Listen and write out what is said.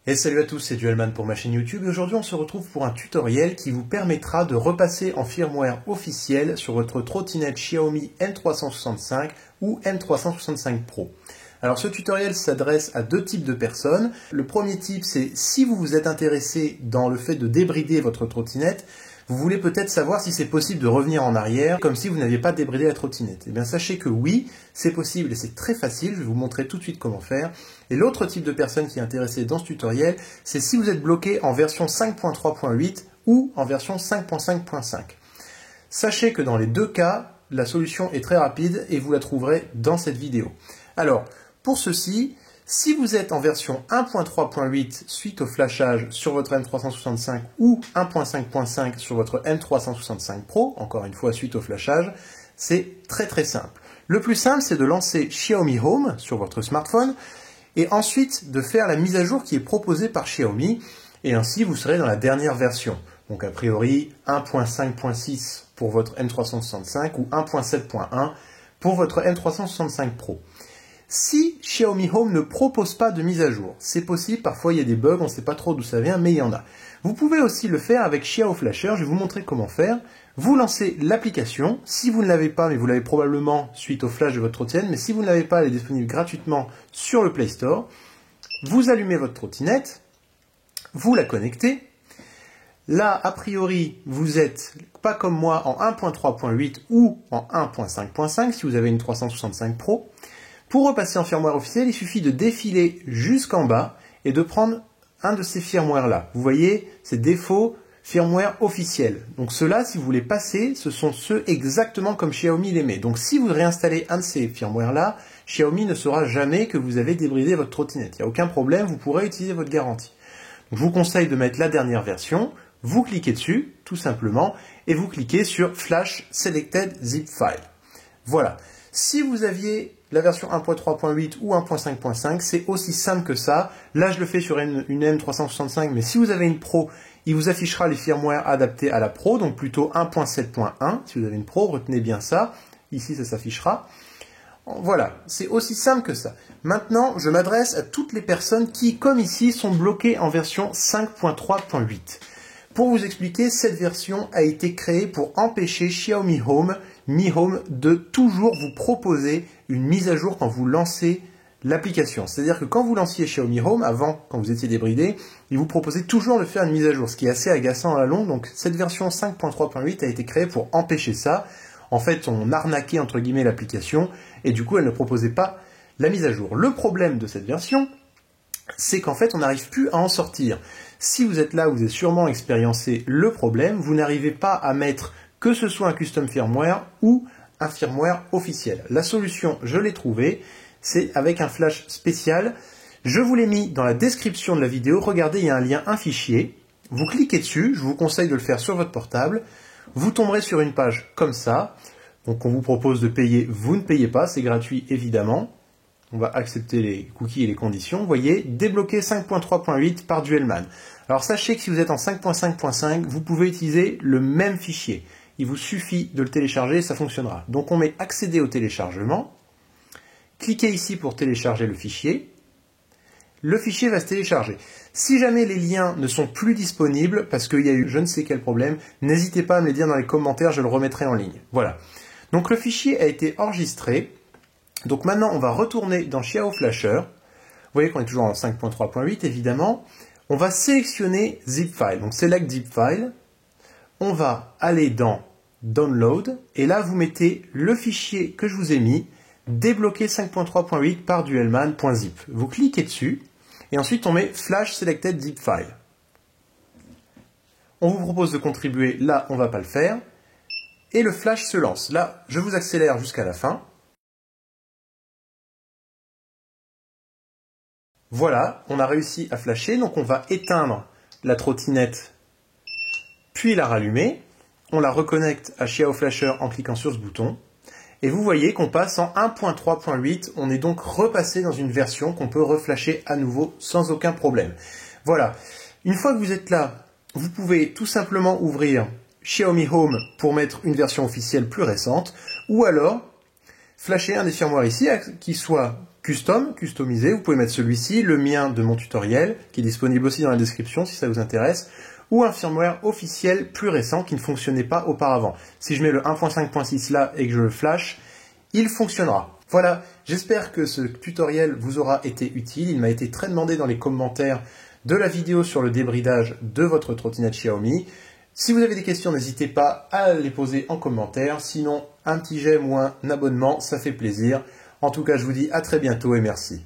Et salut à tous, c'est Duelman pour ma chaîne YouTube et aujourd'hui on se retrouve pour un tutoriel qui vous permettra de repasser en firmware officiel sur votre trottinette Xiaomi M365 ou M365 Pro. Alors ce tutoriel s'adresse à deux types de personnes. Le premier type, c'est si vous vous êtes intéressé dans le fait de débrider votre trottinette, vous voulez peut-être savoir si c'est possible de revenir en arrière comme si vous n'aviez pas débridé la trottinette. Eh bien sachez que oui, c'est possible et c'est très facile, je vais vous montrer tout de suite comment faire. Et l'autre type de personne qui est intéressée dans ce tutoriel, c'est si vous êtes bloqué en version 5.3.8 ou en version 5.5.5. Sachez que dans les deux cas, la solution est très rapide et vous la trouverez dans cette vidéo. Alors, pour ceci, si vous êtes en version 1.3.8 suite au flashage sur votre M365 ou 1.5.5 sur votre M365 Pro, encore une fois suite au flashage, c'est très simple. Le plus simple, c'est de lancer Xiaomi Home sur votre smartphone et ensuite de faire la mise à jour qui est proposée par Xiaomi et ainsi vous serez dans la dernière version. Donc a priori 1.5.6 pour votre M365 ou 1.7.1 pour votre M365 Pro. Si Xiaomi Home ne propose pas de mise à jour, c'est possible, parfois il y a des bugs, on ne sait pas trop d'où ça vient, mais il y en a. Vous pouvez aussi le faire avec Xiao Flasher, je vais vous montrer comment faire. Vous lancez l'application, si vous ne l'avez pas, mais vous l'avez probablement suite au flash de votre trottinette, mais si vous ne l'avez pas, elle est disponible gratuitement sur le Play Store. Vous allumez votre trottinette, vous la connectez. Là, a priori, vous êtes pas comme moi en 1.3.8 ou en 1.5.5 si vous avez une 365 Pro. Pour repasser en firmware officiel, il suffit de défiler jusqu'en bas et de prendre un de ces firmwares-là. Vous voyez, c'est défaut firmware officiel. Donc ceux-là, si vous voulez passer, ce sont ceux exactement comme Xiaomi les met. Donc si vous réinstallez un de ces firmwares-là, Xiaomi ne saura jamais que vous avez débridé votre trottinette. Il n'y a aucun problème, vous pourrez utiliser votre garantie. Donc, je vous conseille de mettre la dernière version. Vous cliquez dessus, tout simplement, et vous cliquez sur Flash Selected Zip File. Voilà. Si vous aviez la version 1.3.8 ou 1.5.5, c'est aussi simple que ça. Là, je le fais sur une M365, mais si vous avez une Pro, il vous affichera les firmwares adaptés à la Pro, donc plutôt 1.7.1. Si vous avez une Pro, retenez bien ça. Ici, ça s'affichera. Voilà, c'est aussi simple que ça. Maintenant, je m'adresse à toutes les personnes qui, comme ici, sont bloquées en version 5.3.8. Pour vous expliquer, cette version a été créée pour empêcher Xiaomi Home, Mi Home, de toujours vous proposer une mise à jour quand vous lancez l'application. C'est-à-dire que quand vous lanciez Xiaomi Home, avant, quand vous étiez débridé, il vous proposait toujours de faire une mise à jour, ce qui est assez agaçant à la longue. Donc cette version 5.3.8 a été créée pour empêcher ça. En fait, on arnaquait entre guillemets l'application et du coup, elle ne proposait pas la mise à jour. Le problème de cette version, c'est qu'en fait, on n'arrive plus à en sortir. Si vous êtes là, vous avez sûrement expériencé le problème, vous n'arrivez pas à mettre que ce soit un custom firmware ou un firmware officiel. La solution, je l'ai trouvée, c'est avec un flash spécial. Je vous l'ai mis dans la description de la vidéo. Regardez, il y a un lien, un fichier. Vous cliquez dessus, je vous conseille de le faire sur votre portable. Vous tomberez sur une page comme ça. Donc on vous propose de payer, vous ne payez pas, c'est gratuit évidemment. On va accepter les cookies et les conditions. Vous voyez, débloquer 5.3.8 par Duelman. Alors sachez que si vous êtes en 5.5.5, vous pouvez utiliser le même fichier. Il vous suffit de le télécharger et ça fonctionnera. Donc on met accéder au téléchargement. Cliquez ici pour télécharger le fichier. Le fichier va se télécharger. Si jamais les liens ne sont plus disponibles, parce qu'il y a eu je ne sais quel problème, n'hésitez pas à me les dire dans les commentaires, je le remettrai en ligne. Voilà. Donc le fichier a été enregistré. Donc maintenant, on va retourner dans Xiao Flasher. Vous voyez qu'on est toujours en 5.3.8, évidemment. On va sélectionner Zip File. Donc Select Zip File. On va aller dans Download. Et là, vous mettez le fichier que je vous ai mis, débloqué 5.3.8 par duelman.zip. Vous cliquez dessus. Et ensuite, on met Flash Selected Zip File. On vous propose de contribuer. Là, on ne va pas le faire. Et le flash se lance. Là, je vous accélère jusqu'à la fin. Voilà, on a réussi à flasher, donc on va éteindre la trottinette, puis la rallumer. On la reconnecte à Xiao Flasher en cliquant sur ce bouton. Et vous voyez qu'on passe en 1.3.8, on est donc repassé dans une version qu'on peut reflasher à nouveau sans aucun problème. Voilà, une fois que vous êtes là, vous pouvez tout simplement ouvrir Xiaomi Home pour mettre une version officielle plus récente, ou alors flasher un des firmwares ici qui soit customisé, vous pouvez mettre celui-ci, le mien de mon tutoriel, qui est disponible aussi dans la description si ça vous intéresse, ou un firmware officiel plus récent qui ne fonctionnait pas auparavant. Si je mets le 1.5.6 là et que je le flash, il fonctionnera. Voilà, j'espère que ce tutoriel vous aura été utile. Il m'a été très demandé dans les commentaires de la vidéo sur le débridage de votre trottinette Xiaomi. Si vous avez des questions, n'hésitez pas à les poser en commentaire. Sinon, un petit j'aime ou un abonnement, ça fait plaisir. En tout cas, je vous dis à très bientôt et merci.